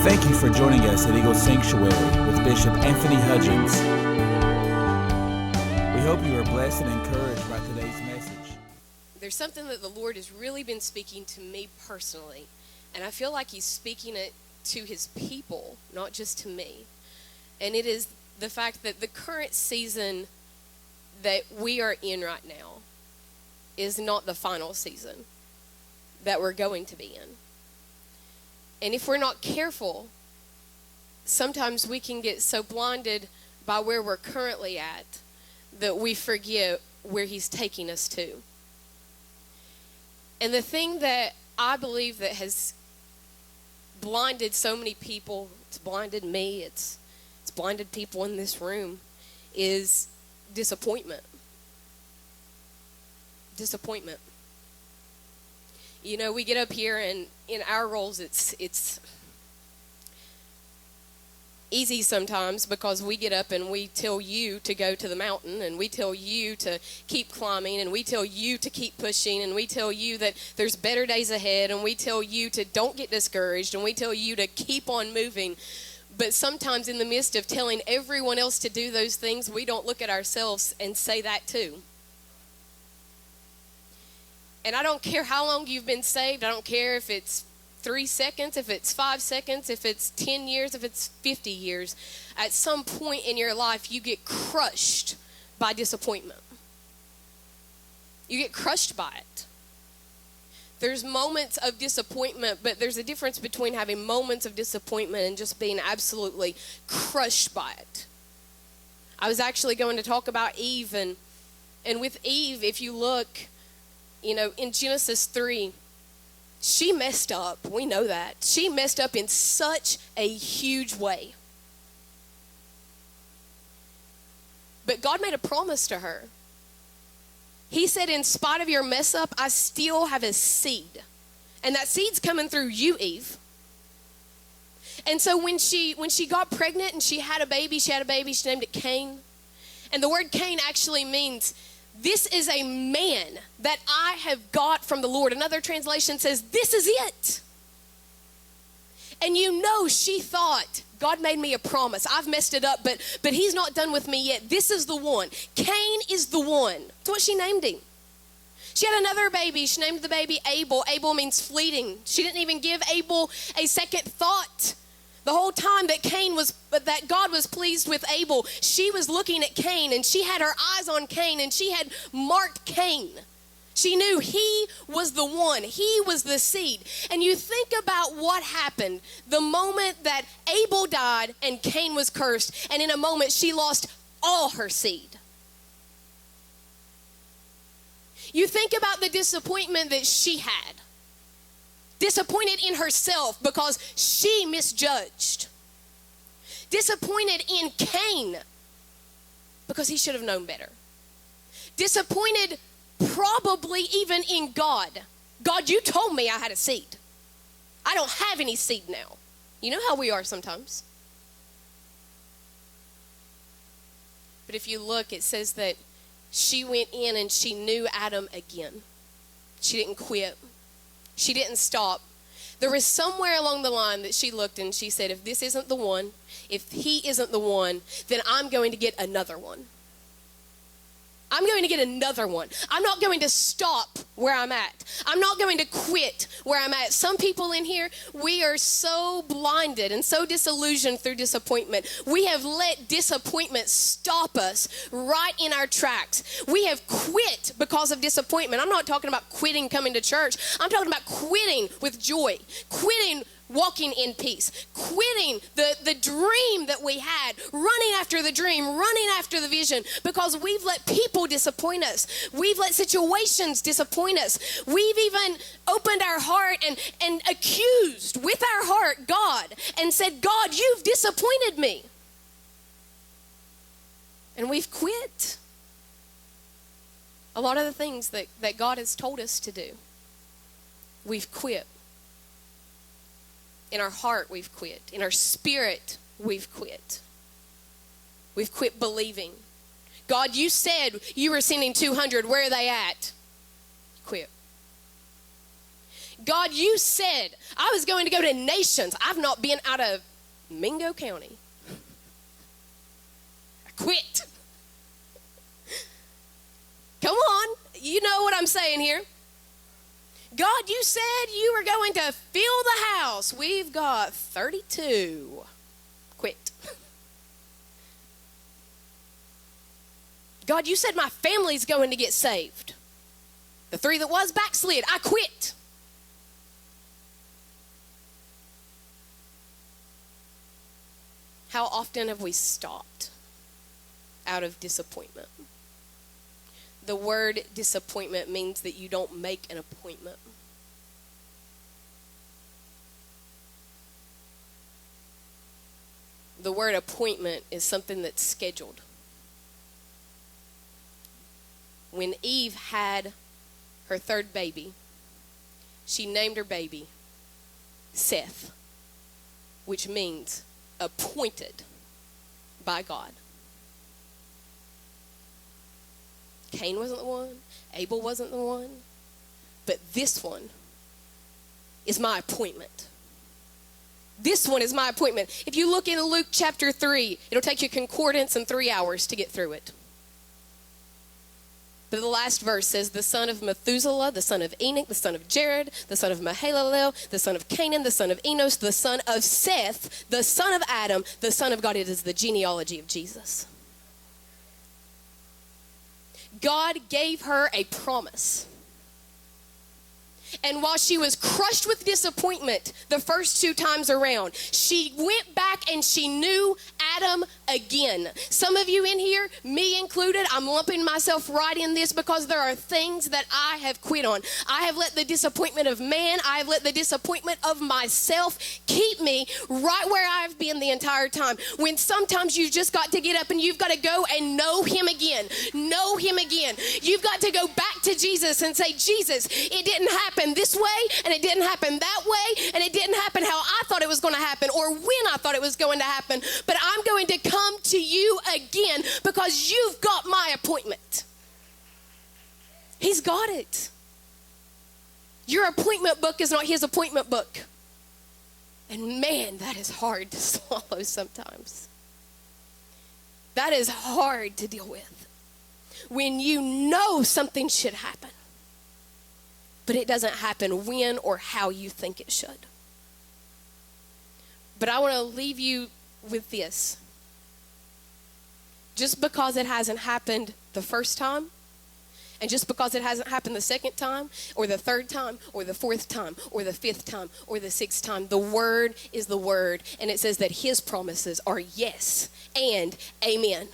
Thank you for joining us at Eagle Sanctuary with Bishop Anthony Hudgens. We hope you are blessed and encouraged by today's message. There's something that the Lord has really been speaking to me personally, and I feel like He's speaking it to His people, not just to me. And it is the fact that the current season that we are in right now is not the final season that we're going to be in. And if we're not careful, sometimes we can get so blinded by where we're currently at that we forget where He's taking us to. And the thing that I believe that has blinded so many people, it's blinded me, it's blinded people in this room, is disappointment. Disappointment. You know, we get up here and in our roles it's easy sometimes because we get up and we tell you to go to the mountain, and we tell you to keep climbing, and we tell you to keep pushing, and we tell you that there's better days ahead, and we tell you to don't get discouraged, and we tell you to keep on moving. But sometimes in the midst of telling everyone else to do those things, we don't look at ourselves and say that too. And I don't care how long you've been saved. I don't care if it's 3 seconds, if it's 5 seconds, if it's 10 years, if it's 50 years. At some point in your life, you get crushed by disappointment. You get crushed by it. There's moments of disappointment, but there's a difference between having moments of disappointment and just being absolutely crushed by it. I was actually going to talk about Eve, and with Eve, if you look, you know, in Genesis 3, she messed up. We know that. She messed up in such a huge way. But God made a promise to her. He said, in spite of your mess up, I still have a seed. And that seed's coming through you, Eve. And so when she got pregnant and she had a baby, she named it Cain. And the word Cain actually means, this is a man that I have got from the Lord. Another translation says, this is it. And you know, she thought, God made me a promise. I've messed it up, but He's not done with me yet. This is the one. Cain is the one. That's what she named him. She had another baby. She named the baby Abel. Abel means fleeting. She didn't even give Abel a second thought. The whole time that God was pleased with Abel, she was looking at Cain, and she had her eyes on Cain, and she had marked Cain. She knew he was the one. He was the seed. And you think about what happened the moment that Abel died and Cain was cursed, and in a moment she lost all her seed. You think about the disappointment that she had. Disappointed in herself because she misjudged. Disappointed in Cain because he should have known better. Disappointed probably even in God. God, you told me I had a seed. I don't have any seed now. You know how we are sometimes. But if you look, it says that she went in and she knew Adam again. She didn't quit. She didn't stop. There was somewhere along the line that she looked and she said, if this isn't the one, if he isn't the one, then I'm going to get another one. I'm going to get another one. I'm not going to stop where I'm at. I'm not going to quit where I'm at. Some people in here, we are so blinded and so disillusioned through disappointment. We have let disappointment stop us right in our tracks. We have quit because of disappointment. I'm not talking about quitting coming to church. I'm talking about quitting with joy, quitting walking in peace, quitting the dream that we had, running after the dream, running after the vision, because we've let people disappoint us. We've let situations disappoint us. We've even opened our heart and accused with our heart God and said, God, you've disappointed me. And we've quit a lot of the things that God has told us to do. We've quit. In our heart, we've quit. In our spirit, we've quit. We've quit believing. God, you said you were sending 200. Where are they at? Quit. God, you said I was going to go to nations. I've not been out of Mingo County. I quit. Come on. You know what I'm saying here. God, you said you were going to fill the house. We've got 32. Quit. God, you said my family's going to get saved. The 3 that was backslid. I quit. How often have we stopped out of disappointment? The word disappointment means that you don't make an appointment. The word appointment is something that's scheduled. When Eve had her 3rd baby, she named her baby Seth, which means appointed by God. Cain wasn't the one. Abel wasn't the one. But this one is my appointment. This one is my appointment. If you look in Luke chapter 3, it'll take you concordance and 3 hours to get through it. But the last verse says, the son of Methuselah, the son of Enoch, the son of Jared, the son of Mahalalel, the son of Canaan, the son of Enos, the son of Seth, the son of Adam, the son of God. It is the genealogy of Jesus. God gave her a promise. And while she was crushed with disappointment the first 2 times around, she went back and she knew Adam again. Some of you in here, me included, I'm lumping myself right in this because there are things that I have quit on. I have let the disappointment of man, I have let the disappointment of myself keep me right where I've been the entire time. When sometimes you've just got to get up and you've got to go and know him again. Know him again. You've got to go back to Jesus and say, Jesus, it didn't happen this way, and it didn't happen that way, and it didn't happen how I thought it was going to happen or when I thought it was going to happen, but I'm going to come to you again because you've got my appointment. He's got it. Your appointment book is not his appointment book. And man, that is hard to swallow sometimes. That is hard to deal with. When you know something should happen, but it doesn't happen when or how you think it should. But I want to leave you with this. Just because it hasn't happened the first time, and just because it hasn't happened the second time, or the 3rd time, or the 4th time, or the 5th time, or the 6th time, the word is the word, and it says that his promises are yes and amen.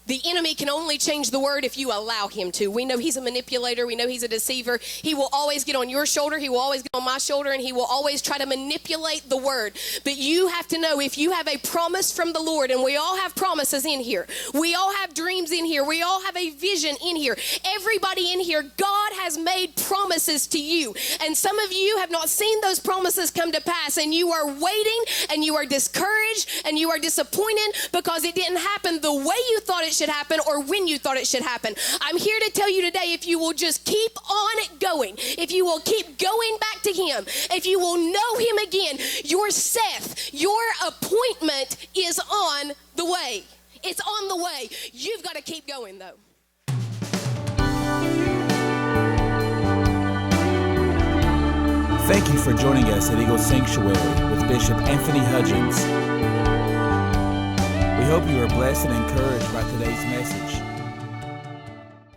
The enemy can only change the word if you allow him to. We know he's a manipulator. We know he's a deceiver. He will always get on your shoulder. He will always get on my shoulder, and he will always try to manipulate the word. But you have to know, if you have a promise from the Lord, and we all have promises in here. We all have dreams in here. We all have a vision in here. Everybody in here, God has made promises to you. And some of you have not seen those promises come to pass, and you are waiting, and you are discouraged, and you are disappointed because it didn't happen the way you thought it should happen or when you thought it should happen. I'm here to tell you today, if you will just keep on going, if you will keep going back to him, if you will know him again, your Seth, your appointment is on the way. It's on the way. You've got to keep going though. Thank you for joining us at Eagle Sanctuary with Bishop Anthony Hudgens. We hope you are blessed and encouraged by today's message.